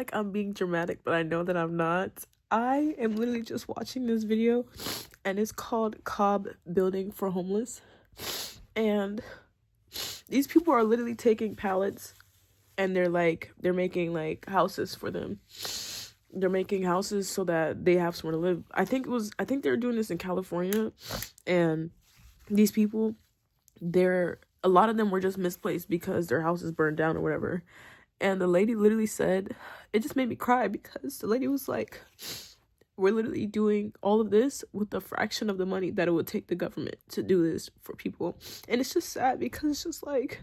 like I'm being dramatic, but I know that I'm not. I am literally just watching this video, and it's called Cobb Building for Homeless. And these people are literally taking pallets, and they're making like houses for them. They're making houses so that they have somewhere to live. I think they're doing this in California, and these people, a lot of them were just misplaced because their houses burned down or whatever. And the lady literally said, it just made me cry, because the lady was like, we're literally doing all of this with a fraction of the money that it would take the government to do this for people. And it's just sad, because it's just like,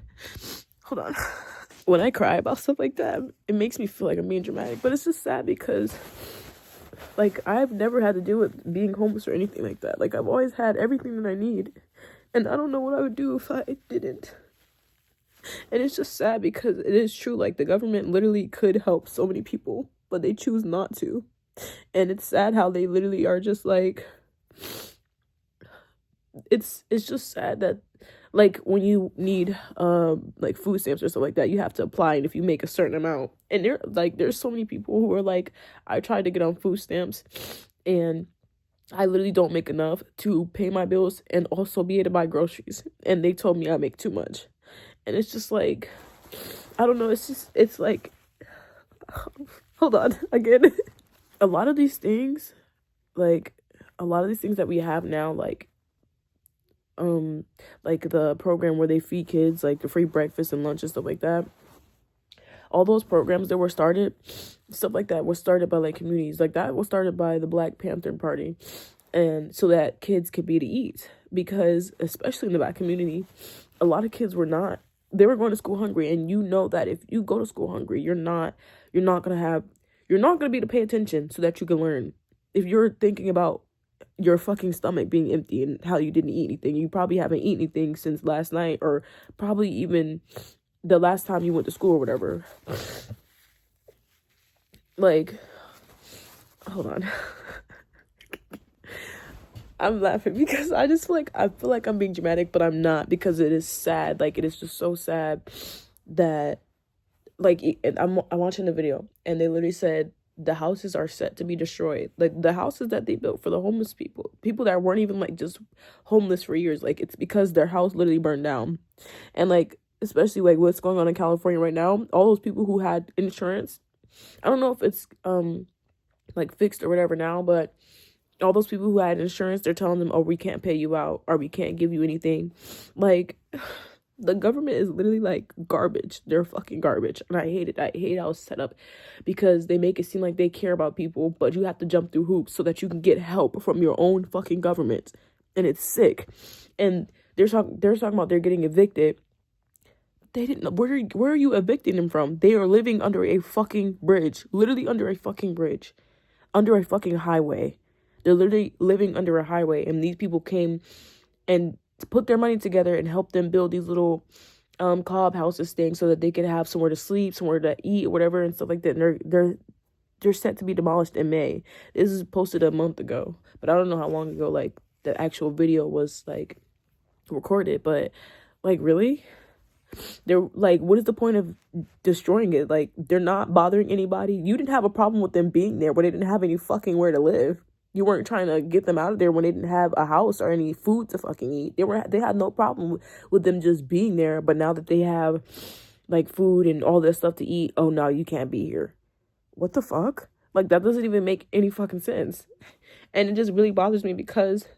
hold on. When I cry about stuff like that, it makes me feel like I'm being dramatic. But it's just sad because, like, I've never had to deal with being homeless or anything like that. Like, I've always had everything that I need. And I don't know what I would do if I didn't. And it's just sad, because it is true. Like, the government literally could help so many people, but they choose not to. And it's sad how they literally are just like, it's just sad that, like, when you need like food stamps or stuff like that, you have to apply, and if you make a certain amount, and there's so many people who are like, I tried to get on food stamps and I literally don't make enough to pay my bills and also be able to buy groceries, and they told me I make too much. And it's just like, I don't know, it's like, hold on, again. A lot of these things that we have now, like the program where they feed kids, like the free breakfast and lunch and stuff like that, all those programs that were started, stuff like that was started by like communities. Like that was started by the Black Panther Party, and so that kids could be to eat, because especially in the Black community, a lot of kids were going to school hungry. And you know that if you go to school hungry, you're not gonna be able to pay attention so that you can learn. If you're thinking about your fucking stomach being empty and how you didn't eat anything, you probably haven't eaten anything since last night, or probably even the last time you went to school or whatever. Like, hold on. I'm laughing because I feel like I'm being dramatic, but I'm not, because it is sad. Like, it is just so sad that, like, I'm watching the video, and they literally said the houses are set to be destroyed. Like, the houses that they built for the homeless people that weren't even like just homeless for years, like, it's because their house literally burned down. And like, especially like what's going on in California right now, all those people who had insurance, I don't know if it's like fixed or whatever now, but all those people who had insurance, they're telling them, oh, we can't pay you out, or we can't give you anything. Like, the government is literally like garbage. They're fucking garbage. And I hate it. I hate how it's set up, because they make it seem like they care about people, but you have to jump through hoops so that you can get help from your own fucking government. And it's sick. And they're talking about they're getting evicted. They didn't. Where are you evicting them from? They are living under a fucking bridge. Literally under a fucking bridge. Under a fucking highway. They're literally living under a highway. And these people came and put their money together and helped them build these little cob houses things so that they could have somewhere to sleep, somewhere to eat, whatever, and stuff like that. And they're set to be demolished in May. This is posted a month ago, but I don't know how long ago like the actual video was like recorded. But like, really, they're like, what is the point of destroying it? Like, they're not bothering anybody. You didn't have a problem with them being there, but they didn't have any fucking where to live. You weren't trying to get them out of there when they didn't have a house or any food to fucking eat. They had no problem with them just being there. But now that they have like food and all this stuff to eat, oh no, you can't be here. What the fuck? Like, that doesn't even make any fucking sense. And it just really bothers me, because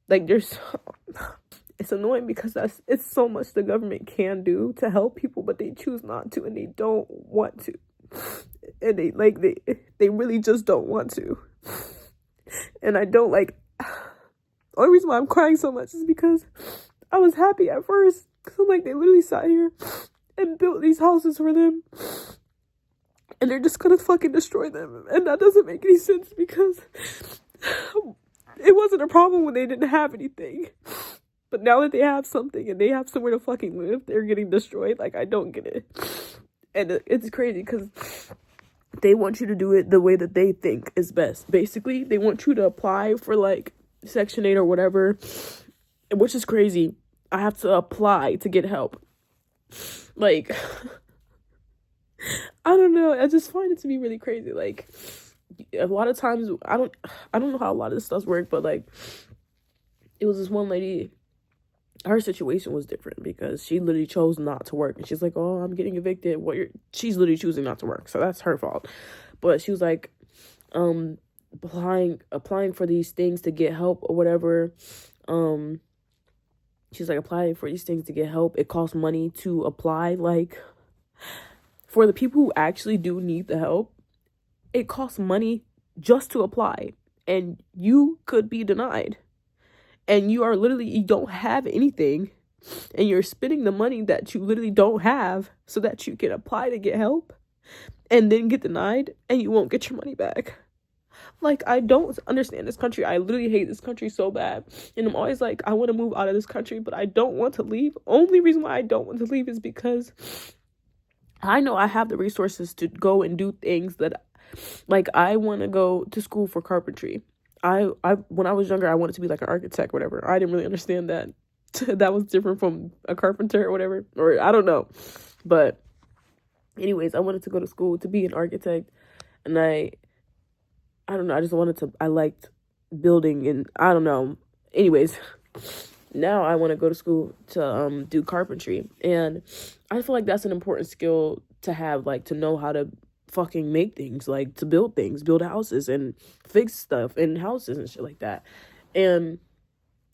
like it's annoying, because it's so much the government can do to help people, but they choose not to, and they don't want to. And they really just don't want to. And I don't like, the only reason why I'm crying so much is because I was happy at first, because I'm like, they literally sat here and built these houses for them, and they're just gonna fucking destroy them. And that doesn't make any sense, because it wasn't a problem when they didn't have anything, but now that they have something and they have somewhere to fucking live, they're getting destroyed. Like, I don't get it. And it's crazy, because they want you to do it the way that they think is best. Basically, they want you to apply for like Section 8 or whatever, which is crazy. I have to apply to get help. Like, I don't know. I just find it to be really crazy. Like, a lot of times, I don't know how a lot of this stuff work, but like, it was this one lady. Her situation was different because she literally chose not to work, and she's like, "Oh, I'm getting evicted." She's literally choosing not to work, so that's her fault. But she was like, um, applying for these things to get help or whatever. Um, she's like applying for these things to get help. It costs money to apply. Like, for the people who actually do need the help, it costs money just to apply, and you could be denied. And you don't have anything, and you're spending the money that you literally don't have so that you can apply to get help and then get denied, and you won't get your money back. Like, I don't understand this country. I literally hate this country so bad. And I'm always like, I want to move out of this country, but I don't want to leave. Only reason why I don't want to leave is because I know I have the resources to go and do things that, like, I want to go to school for carpentry. I when I was younger, I wanted to be like an architect, whatever. I didn't really understand that that was different from a carpenter or whatever, or I don't know. But anyways, I wanted to go to school to be an architect, and I don't know, I liked building, and I don't know. Anyways, now I want to go to school to do carpentry, and I feel like that's an important skill to have, like, to know how to fucking make things, like, to build things, build houses and fix stuff in houses and shit like that. And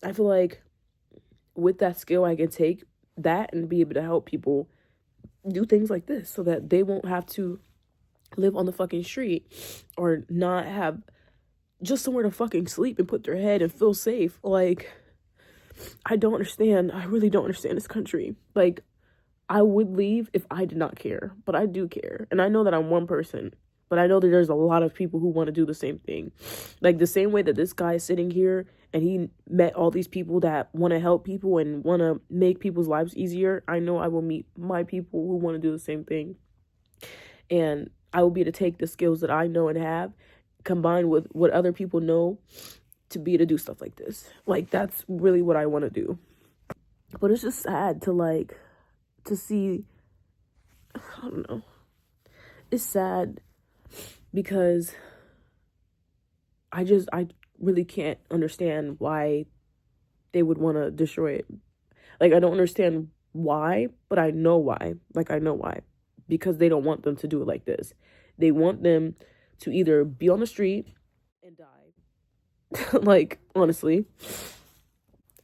I feel like with that skill, I can take that and be able to help people do things like this so that they won't have to live on the fucking street or not have just somewhere to fucking sleep and put their head and feel safe. Like, I don't understand. I really don't understand this country. Like, I would leave if I did not care, but I do care. And I know that I'm one person, but I know that there's a lot of people who want to do the same thing. Like, the same way that this guy is sitting here and he met all these people that want to help people and want to make people's lives easier, I know I will meet my people who want to do the same thing. And I will be able to take the skills that I know and have, combined with what other people know, to be able to do stuff like this. Like, that's really what I want to do. But it's just sad to, like, to see, I don't know. It's sad because I really can't understand why they would want to destroy it. Like, I don't understand why, but I know why. Like, I know why. Because they don't want them to do it like this. They want them to either be on the street and die. Like, honestly,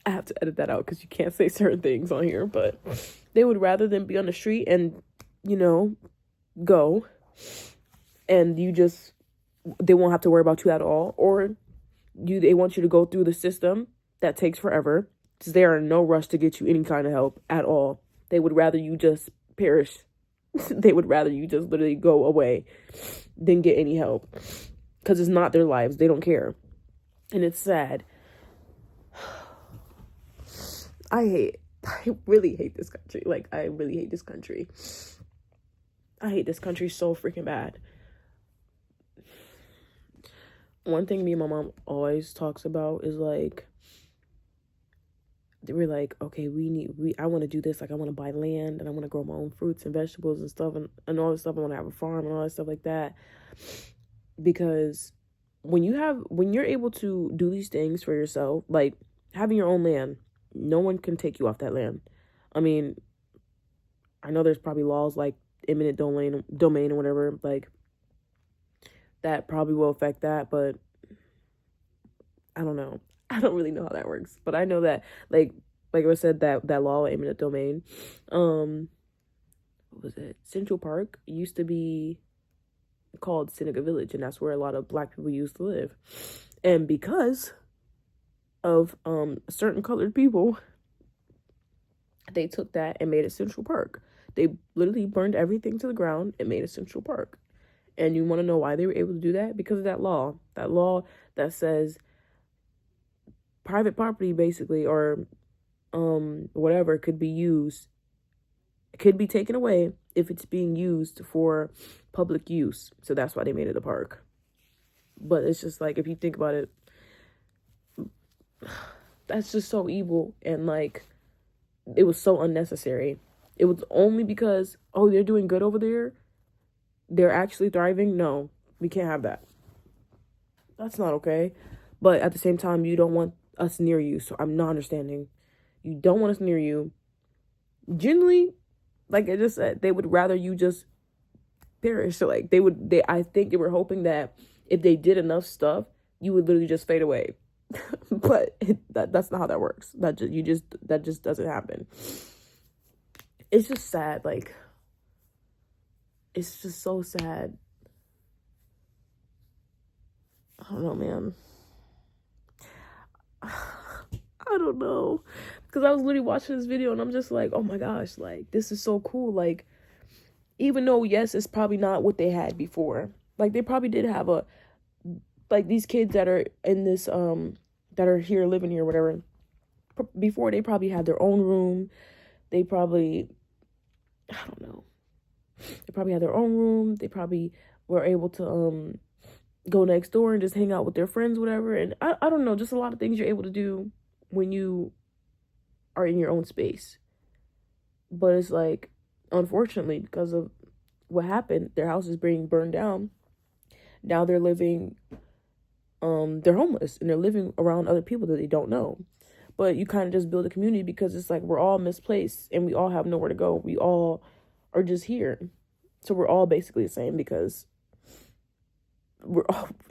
I have to edit that out because you can't say certain things on here, but they would rather them be on the street and, go, and they won't have to worry about you at all, or they want you to go through the system that takes forever, because they are in no rush to get you any kind of help at all. They would rather you just perish. They would rather you just literally go away than get any help, because it's not their lives. They don't care. And it's sad. I really hate this country. Like, I really hate this country. I hate this country so freaking bad. One thing me and my mom always talks about is, like, we're like, okay, I want to do this. Like, I want to buy land and I want to grow my own fruits and vegetables and stuff and all this stuff. I want to have a farm and all that stuff like that. Because when you're able to do these things for yourself, like having your own land, no one can take you off that land. I mean, I know there's probably laws like eminent domain or whatever, like, that probably will affect that, but I don't know. I don't really know how that works, but I know that, like I said, that law, eminent domain, what was it? Central Park used to be called Seneca Village, and that's where a lot of Black people used to live. And because of certain colored people, they took that and made it Central Park. They literally burned everything to the ground and made it Central Park. And you want to know why they were able to do that? Because of that law that says private property, basically, or whatever, could be taken away if it's being used for public use. So that's why they made it a park. But it's just like, if you think about it, that's just so evil, and like, it was so unnecessary. It was only because, oh, they're doing good over there, they're actually thriving. No, we can't have that. That's not okay. But at the same time, you don't want us near you. So I'm not understanding. You don't want us near you. Generally, like I just said, they would rather you just perish. So like I think they were hoping that if they did enough stuff, you would literally just fade away. But that's not how that works. That just doesn't happen. It's just sad. Like, it's just so sad. I don't know, man. I don't know. Because I was literally watching this video and I'm just like, oh my gosh, like, this is so cool. Like, even though, yes, it's probably not what they had before. Like, they probably did have like, these kids that are in this, that are here, living here, whatever. Before, they probably had their own room. They probably, I don't know. They probably had their own room. They probably were able to, go next door and just hang out with their friends, whatever. And I don't know, just a lot of things you're able to do when you are in your own space. But it's like, unfortunately, because of what happened, their house is being burned down. Now they're living, they're homeless and they're living around other people that they don't know. But you kind of just build a community because it's like we're all misplaced and we all have nowhere to go. We all are just here. So we're all basically the same because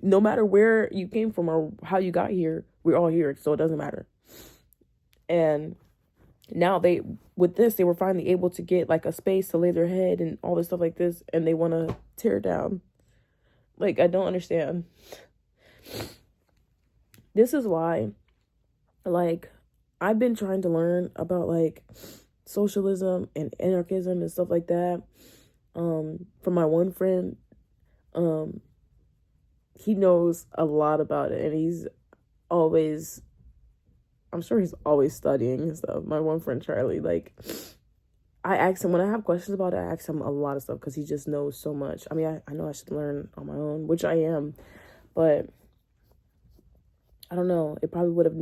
no matter where you came from or how you got here, we're all here. So it doesn't matter. And now they were finally able to get like a space to lay their head and all this stuff like this. And they want to tear it down. Like, I don't understand. This is why, like, I've been trying to learn about like socialism and anarchism and stuff like that. From my one friend, he knows a lot about it, and I'm sure he's always studying and stuff. My one friend, Charlie, like, I ask him, when I have questions about it, I ask him a lot of stuff because he just knows so much. I mean, I know I should learn on my own, which I am, but I don't know. It probably would have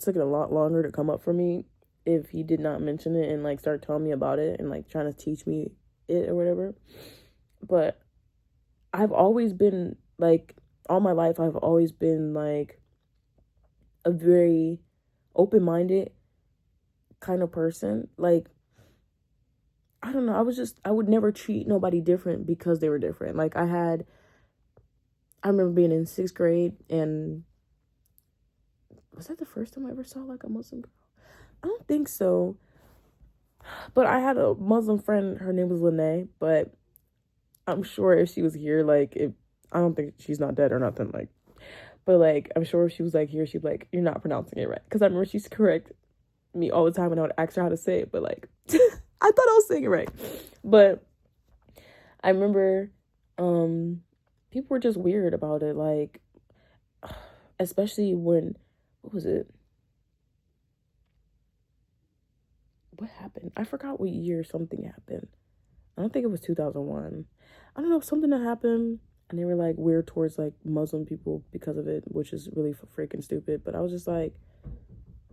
taken a lot longer to come up for me if he did not mention it and like start telling me about it and like trying to teach me it or whatever. But I've always been like, all my life, I've always been like a very open-minded kind of person. Like, I don't know, I would never treat nobody different because they were different. Like, I remember being in 6th grade, and was that the first time I ever saw like a Muslim girl? I don't think so. But I had a Muslim friend, her name was Lene, but I'm sure if she was here, like, I don't think she's not dead or nothing, like, but like, I'm sure if she was like here, she'd be like, you're not pronouncing it right. Because I remember she used to correct me all the time and I would ask her how to say it, but like, I thought I was saying it right. But I remember, people were just weird about it, like, especially when, what was it? What happened? I forgot what year something happened. I don't think it was 2001. I don't know, something that happened, and they were like weird towards like Muslim people because of it, which is really freaking stupid. But I was just like,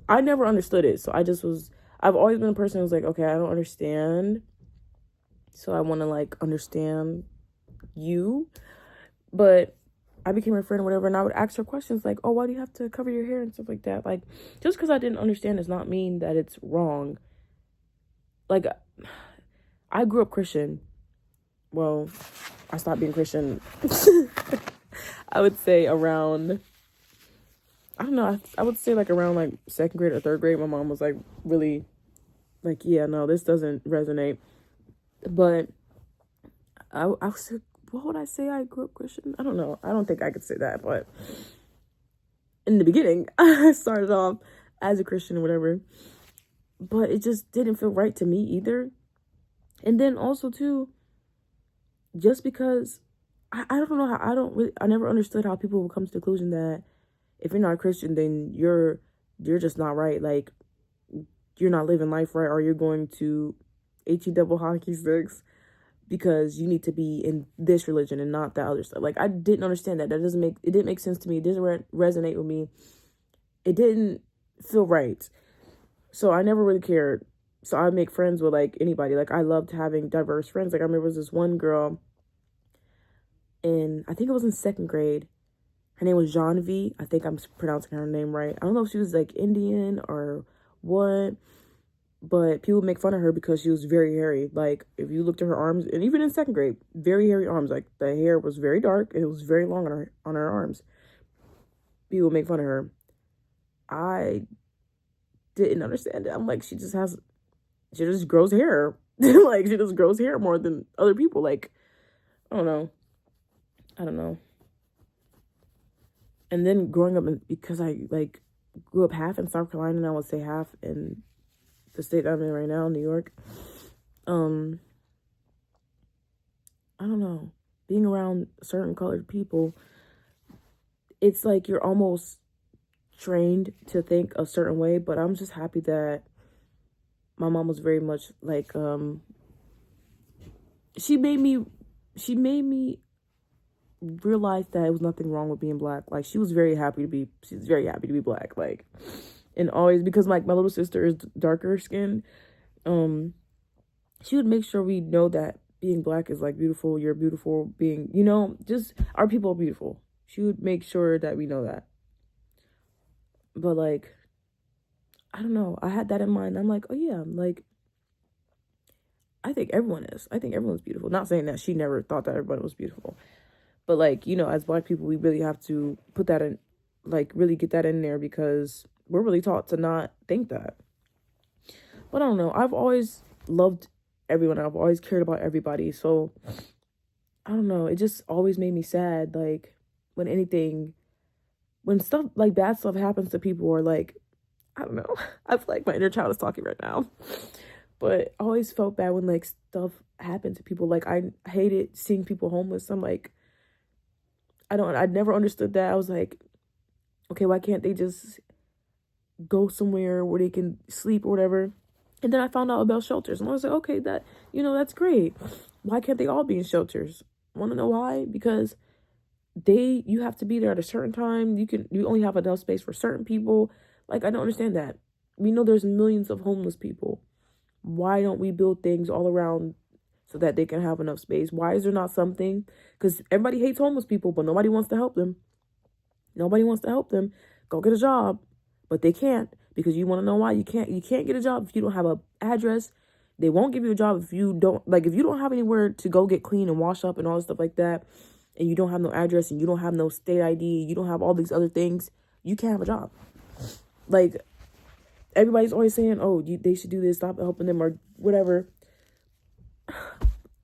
I never understood it. So I've always been a person who's like, okay, I don't understand, so I want to like understand you. But I became her friend or whatever, and I would ask her questions like, oh, why do you have to cover your hair and stuff like that? Like, just because I didn't understand does not mean that it's wrong. Like, I grew up Christian. Well, I stopped being Christian, I would say around, I don't know, I would say like around like 2nd grade or 3rd grade. My mom was like really like, yeah, no, this doesn't resonate. But I was, what would I say? I grew up Christian? I don't know. I don't think I could say that, but in the beginning, I started off as a Christian or whatever, but it just didn't feel right to me either. And then also too, just because I don't know how, I never understood how people would come to the conclusion that if you're not a Christian, then you're just not right. Like, you're not living life right, or you're going to HE double hockey sticks because you need to be in this religion and not that other stuff. Like, I didn't understand that. It didn't make sense to me. It didn't resonate with me. It didn't feel right. So I never really cared So I make friends with like anybody. Like I loved having diverse friends. Like I remember there was this one girl I think it was in second grade. Her name was Janvi. I think I'm pronouncing her name right. I don't know if she was like Indian or what, but people make fun of her because she was very hairy. Like if you looked at her arms, and even in second grade, very hairy arms. Like the hair was very dark and it was very long on her arms. People make fun of her. I didn't understand it. I'm like, she just grows hair. Like she just grows hair more than other people. Like I don't know. And then growing up, because I like grew up half in South Carolina and I would say half in the state that I'm in right now, New York. I don't know. Being around certain colored people, it's like you're almost trained to think a certain way. But I'm just happy that my mom was very much like she made me realized that it was nothing wrong with being black. Like she's very happy to be black. Like, and always, because like my little sister is darker skinned, she would make sure we know that being black is like beautiful. You're beautiful. Being, just our people are beautiful. She would make sure that we know that. But like, I don't know. I had that in mind. I'm like, oh yeah, like I think everyone is. I think everyone's beautiful. Not saying that she never thought that everybody was beautiful. But like, as black people, we really have to put that in, like really get that in there, because we're really taught to not think that. But I don't know. I've always loved everyone. I've always cared about everybody. So I don't know. It just always made me sad. Like when stuff like bad stuff happens to people, or like, I don't know. I feel like my inner child is talking right now. But I always felt bad when like stuff happened to people. Like I hated seeing people homeless. I'm like, I never understood that. I was like, okay, why can't they just go somewhere where they can sleep or whatever? And then I found out about shelters, and I was like, okay, that's great. Why can't they all be in shelters? Want to know why? Because you have to be there at a certain time. You only have enough space for certain people. Like, I don't understand that. We know there's millions of homeless people. Why don't we build things all around so that they can have enough space? Why is there not something? Because everybody hates homeless people, but nobody wants to help them. Nobody wants to help them. Go get a job. But they can't, because you want to know why? You can't get a job if you don't have an address. They won't give you a job if you don't have anywhere to go get clean and wash up and all this stuff like that, and you don't have no address and you don't have no state ID, you don't have all these other things, you can't have a job. Like, everybody's always saying, oh, they should do this, stop helping them or whatever.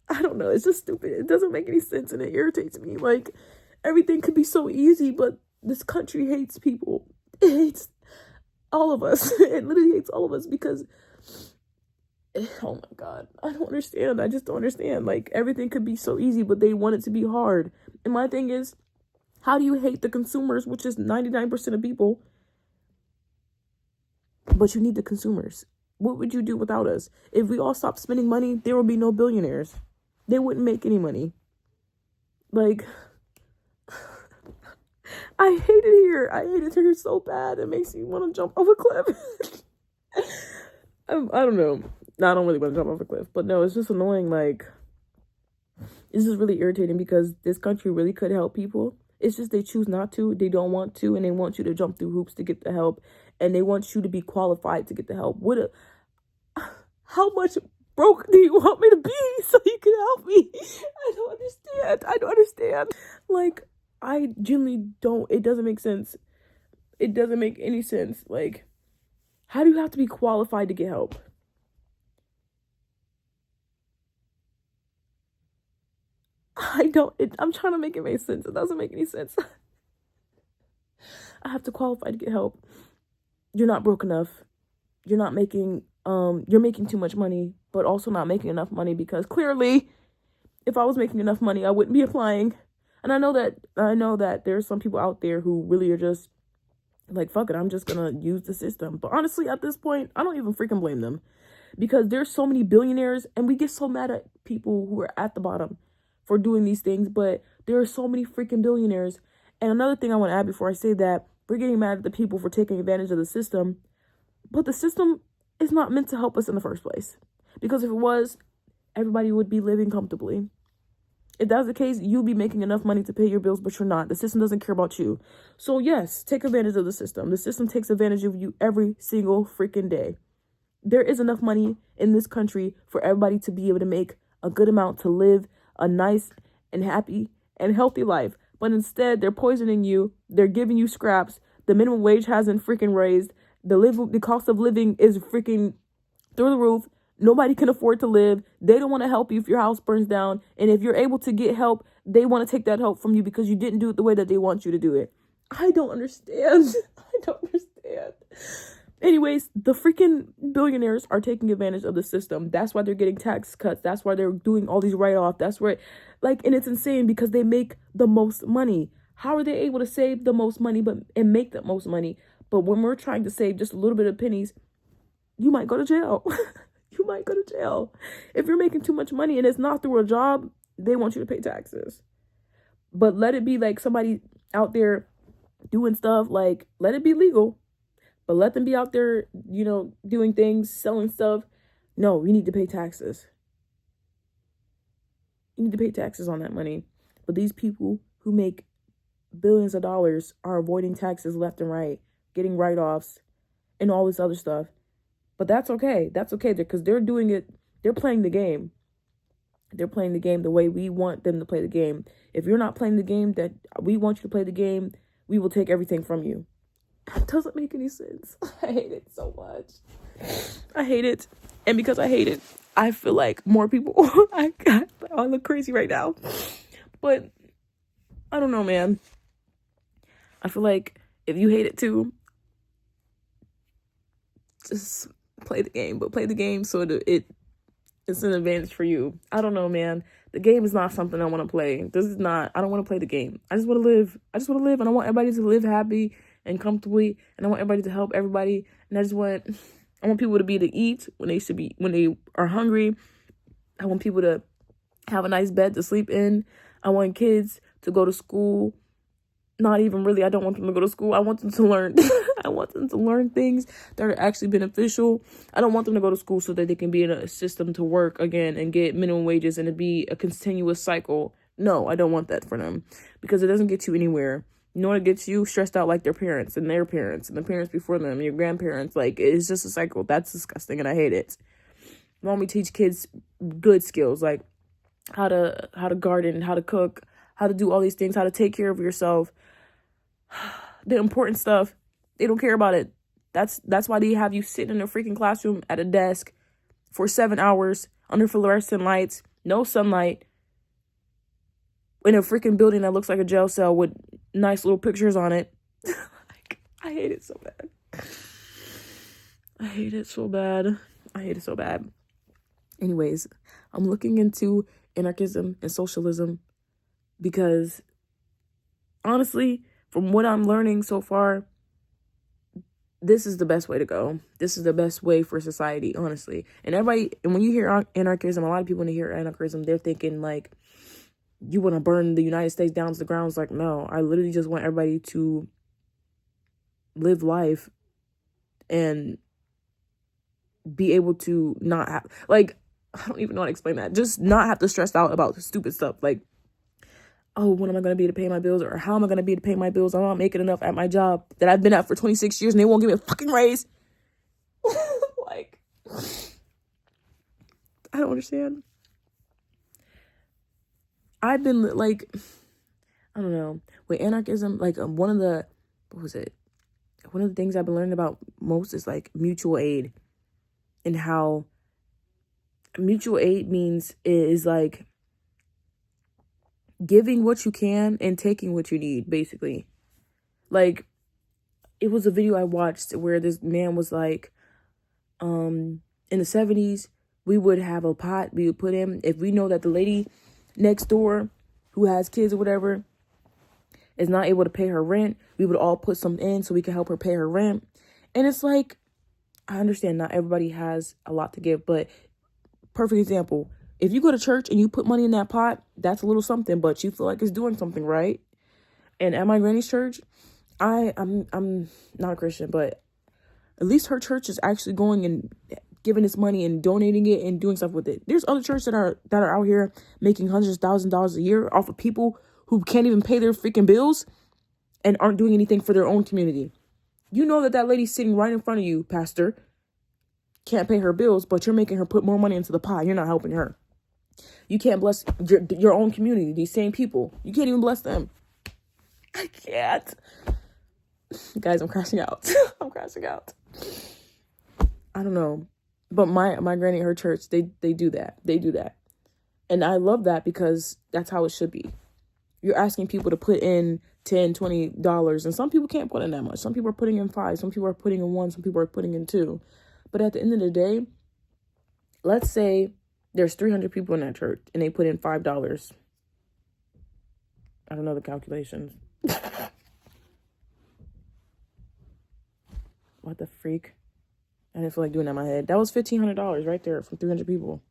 I don't know. It's just stupid. It doesn't make any sense, and it irritates me. Like, everything could be so easy, but this country hates people. It hates all of us. It literally hates all of us because, oh my God, I don't understand. I just don't understand. Like, everything could be so easy, but they want it to be hard. And my thing is, how do you hate the consumers, which is 99% of people, but you need the consumers? What would you do without us? If we all stopped spending money, there would be no billionaires. They wouldn't make any money. Like, I hate it here. I hate it here so bad. It makes me want to jump off a cliff. I don't know. No, I don't really want to jump off a cliff. But no, it's just annoying. Like, it's just really irritating because this country really could help people. It's just they choose not to. They don't want to. And they want you to jump through hoops to get the help. And they want you to be qualified to get the help. How much broke do you want me to be so you can help me? I don't understand. Like, I genuinely don't. It doesn't make sense. It doesn't make any sense. Like, how do you have to be qualified to get help? I'm trying to make it make sense. It doesn't make any sense. I have to qualify to get help. You're not broke enough. You're not making, you're making too much money, but also not making enough money, because clearly if I was making enough money, I wouldn't be applying. And I know that there's some people out there who really are just like, fuck it, I'm just gonna use the system. But honestly, at this point, I don't even freaking blame them, because there's so many billionaires, and we get so mad at people who are at the bottom for doing these things, but there are so many freaking billionaires. And another thing I want to add before I say that, we're getting mad at the people for taking advantage of the system, but the system it's not meant to help us in the first place. Because if it was, everybody would be living comfortably. If that's the case, you'll be making enough money to pay your bills, but you're not. The system doesn't care about you. So yes, take advantage of the system. The system takes advantage of you every single freaking day. There is enough money in this country for everybody to be able to make a good amount to live a nice and happy and healthy life. But instead, they're poisoning you. They're giving you scraps. The minimum wage hasn't freaking raised. The cost of living is freaking through the roof. Nobody can afford to live. They don't want to help you if your house burns down. And if you're able to get help, they want to take that help from you because you didn't do it the way that they want you to do it. I don't understand. I don't understand. Anyways, the freaking billionaires are taking advantage of the system. That's why they're getting tax cuts. That's why they're doing all these write-offs. That's where, and it's insane because they make the most money. How are they able to save the most money and make the most money? But when we're trying to save just a little bit of pennies, you might go to jail. You might go to jail. If you're making too much money and it's not through a job, they want you to pay taxes. But let it be like somebody out there doing stuff, like let it be legal. But let them be out there, doing things, selling stuff. No, you need to pay taxes. You need to pay taxes on that money. But these people who make billions of dollars are avoiding taxes left and right, getting write-offs and all this other stuff. But that's okay. That's okay because they're doing it. They're playing the game. They're playing the game the way we want them to play the game. If you're not playing the game that we want you to play the game, we will take everything from you. It doesn't make any sense. I hate it so much. I hate it. And because I hate it, I feel like more people, I look crazy right now. But I don't know, man. I feel like if you hate it too, just play the game. But play the game so that it's an advantage for you. I don't know, man. The game is not something I want to play. I don't want to play the game. I just want to live. And I want everybody to live happy and comfortably, and I want everybody to help everybody, and I want people to be able to eat when they are hungry. I want people to have a nice bed to sleep in. I want kids to go to school. Not even really, I don't want them to go to school. I want them to learn. I want them to learn things that are actually beneficial. I don't want them to go to school so that they can be in a system to work again and get minimum wages and to be a continuous cycle. No, I don't want that for them because it doesn't get you anywhere. You know what gets you? Stressed out like their parents and their parents and the parents before them and your grandparents. Like, it's just a cycle. That's disgusting and I hate it. Why don't we teach kids good skills like how to garden, how to cook, how to do all these things, how to take care of yourself. The important stuff, they don't care about it. That's why they have you sitting in a freaking classroom at a desk for 7 hours under fluorescent lights, no sunlight, in a freaking building that looks like a jail cell with nice little pictures on it. I hate it so bad. I hate it so bad. I hate it so bad. Anyways, I'm looking into anarchism and socialism because honestly, from what I'm learning so far, this is the best way to go. This is the best way for society, honestly. And when you hear anarchism, a lot of people when they hear anarchism, they're thinking like, you want to burn the United States down to the ground. It's like, no, I literally just want everybody to live life and be able to not have, I don't even know how to explain that. Just not have to stress out about stupid stuff. Like, oh, when am I going to be able to pay my bills? Or how am I going to be able to pay my bills? I'm not making enough at my job that I've been at for 26 years and they won't give me a fucking raise. I don't understand. I've been I don't know, with anarchism, one of the things I've been learning about most is mutual aid, and how mutual aid is giving what you can and taking what you need, basically. It was a video I watched where this man was in the 70s, we would have a pot we would put in. If we know that the lady next door who has kids or whatever is not able to pay her rent, we would all put some in so we could help her pay her rent. And it's I understand not everybody has a lot to give, but perfect example, if you go to church and you put money in that pot, that's a little something, but you feel like it's doing something, right? And at my granny's church, I'm not a Christian, but At least her church is actually going and giving this money and donating it and doing stuff with it. There's other churches that are out here making hundreds of thousands of dollars a year off of people who can't even pay their freaking bills and aren't doing anything for their own community. You know that lady sitting right in front of you, pastor, can't pay her bills, but you're making her put more money into the pie. You're not helping her. You can't bless your own community, these same people. You can't even bless them. I can't. Guys, I'm crashing out. I'm crashing out. I don't know. But my granny, her church, they do that. They do that. And I love that because that's how it should be. You're asking people to put in $10, $20, and some people can't put in that much. Some people are putting in 5, some people are putting in 1, some people are putting in 2. But at the end of the day, let's say there's 300 people in that church and they put in $5. I don't know the calculations. What the freak? I didn't feel like doing that in my head. That was $1,500 right there from 300 people.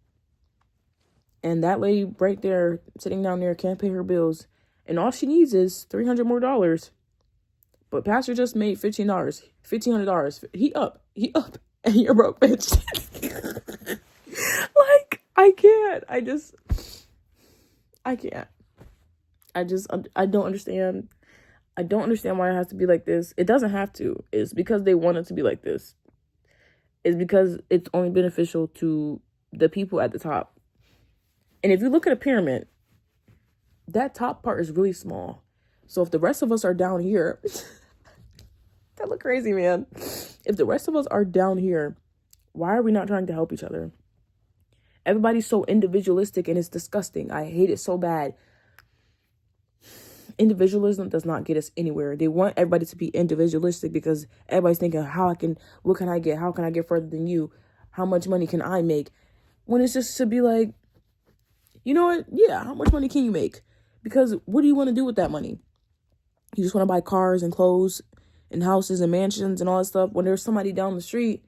And that lady right there, sitting down there, can't pay her bills. And all she needs is $300 more dollars. But pastor just made $1,500. He up. And you're broke, bitch. Like, I can't. I can't. I don't understand. I don't understand why it has to be like this. It doesn't have to. It's because they want it to be like this. It's because it's only beneficial to the people at the top. And if you look at a pyramid, that top part is really small. So if the rest of us are down here, that look crazy, man. If the rest of us are down here, why are we not trying to help each other? Everybody's so individualistic and it's disgusting. I hate it so bad. Individualism does not get us anywhere. They want everybody to be individualistic because everybody's thinking, what can I get? How can I get further than you? How much money can I make? When it's just to be like, you know what? Yeah, how much money can you make? Because what do you want to do with that money? You just want to buy cars and clothes and houses and mansions and all that stuff when there's somebody down the street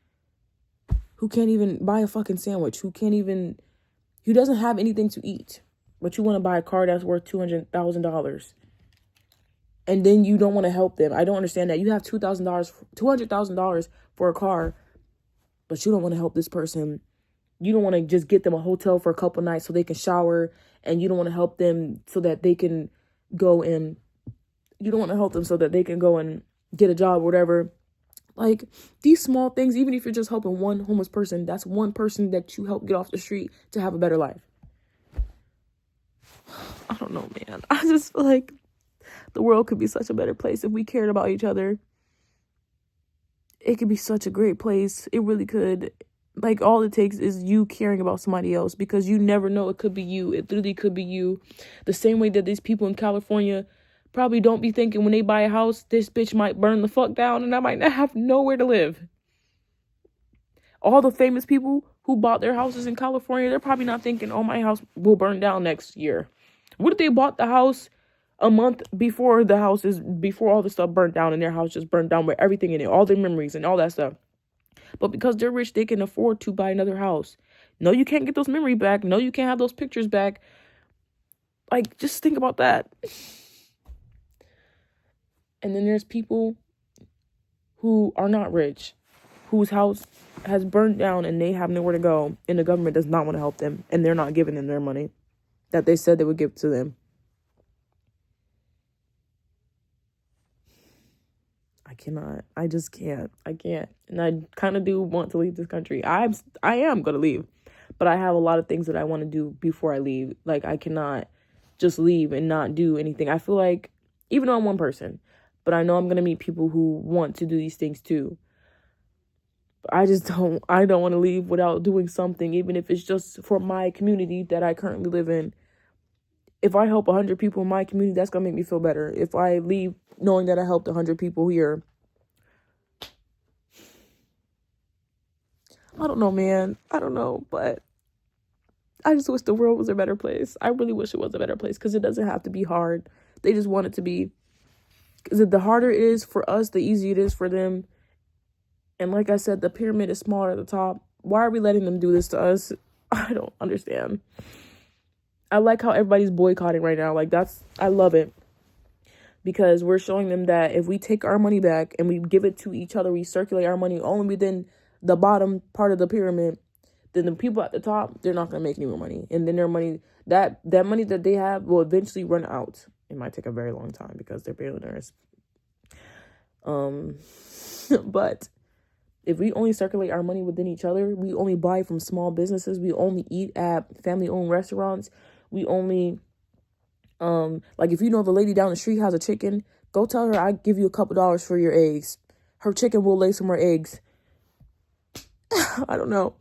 who can't even buy a fucking sandwich, who doesn't have anything to eat, but you want to buy a car that's worth $200,000. And then you don't want to help them. I don't understand that. You have $200,000 for a car, but you don't want to help this person. You don't want to just get them a hotel for a couple nights so they can shower, and you don't want to help them so that they can go and get a job or whatever. Like, these small things, even if you're just helping one homeless person, that's one person that you help get off the street to have a better life. I don't know, man. I just feel like the world could be such a better place if we cared about each other. It could be such a great place. It really could. Like, all it takes is you caring about somebody else, because you never know. It could be you. It literally could be you. The same way that these people in California probably don't be thinking when they buy a house, this bitch might burn the fuck down and I might not have nowhere to live. All the famous people who bought their houses in California, they're probably not thinking, oh, my house will burn down next year. What if they bought the house a month before all the stuff burnt down and their house just burned down with everything in it, all their memories and all that stuff? But because they're rich, they can afford to buy another house. No, you can't get those memories back. No, you can't have those pictures back. Like, just think about that. And then there's people who are not rich, whose house has burned down and they have nowhere to go, and the government does not want to help them, and they're not giving them their money that they said they would give to them. I cannot. I just can't. I can't. And I kind of do want to leave this country. I am going to leave. But I have a lot of things that I want to do before I leave. Like, I cannot just leave and not do anything. I feel like, even though I'm one person, but I know I'm going to meet people who want to do these things too. But I don't want to leave without doing something, even if it's just for my community that I currently live in. If I help 100 people in my community, that's going to make me feel better. If I leave knowing that I helped 100 people here. I don't know, man. I don't know, but I just wish the world was a better place. I really wish it was a better place, because it doesn't have to be hard. They just want it to be. Because the harder it is for us, the easier it is for them. And like I said, the pyramid is smaller at the top. Why are we letting them do this to us? I don't understand. I like how everybody's boycotting right now. Like, I love it. because we're showing them that if we take our money back and we give it to each other, we circulate our money only within the bottom part of the pyramid, then the people at the top, they're not going to make any more money. And then their money, that money that they have will eventually run out. It might take a very long time because they're billionaires. But if we only circulate our money within each other, we only buy from small businesses, we only eat at family-owned restaurants, we only, like if you know the lady down the street has a chicken, go tell her I give you a couple dollars for your eggs. Her chicken will lay some more eggs. I don't know.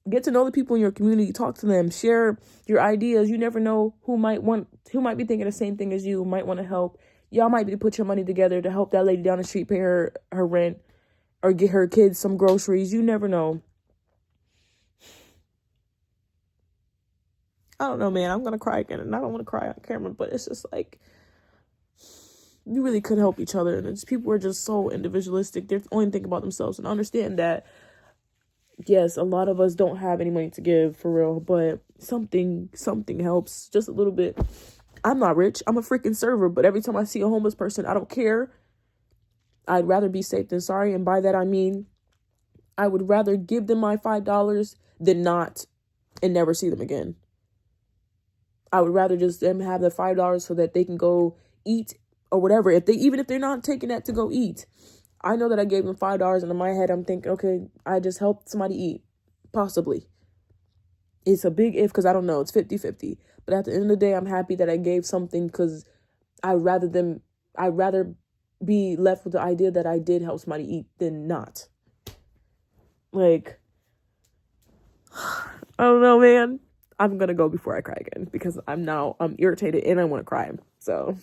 Get to know the people in your community, talk to them, share your ideas. You never know who might be thinking the same thing as you, might want to help. Y'all might be to put your money together to help that lady down the street pay her rent or get her kids some groceries. You never know. I don't know, man. I'm going to cry again, and I don't want to cry on camera, but it's just like, you really could help each other. And people are just so individualistic. They're only thinking about themselves, and understand that, yes, a lot of us don't have any money to give for real, but something helps just a little bit. I'm not rich. I'm a freaking server, but every time I see a homeless person, I don't care. I'd rather be safe than sorry. And by that, I mean, I would rather give them my $5 than not and never see them again. I would rather just them have the $5 so that they can go eat or whatever. Even if they're not taking that to go eat, I know that I gave them $5, and in my head, I'm thinking, okay, I just helped somebody eat. Possibly. It's a big if, because I don't know. It's 50-50. But at the end of the day, I'm happy that I gave something, because I'd rather be left with the idea that I did help somebody eat than not. Like, I don't know, man. I'm going to go before I cry again, because I'm irritated and I want to cry. So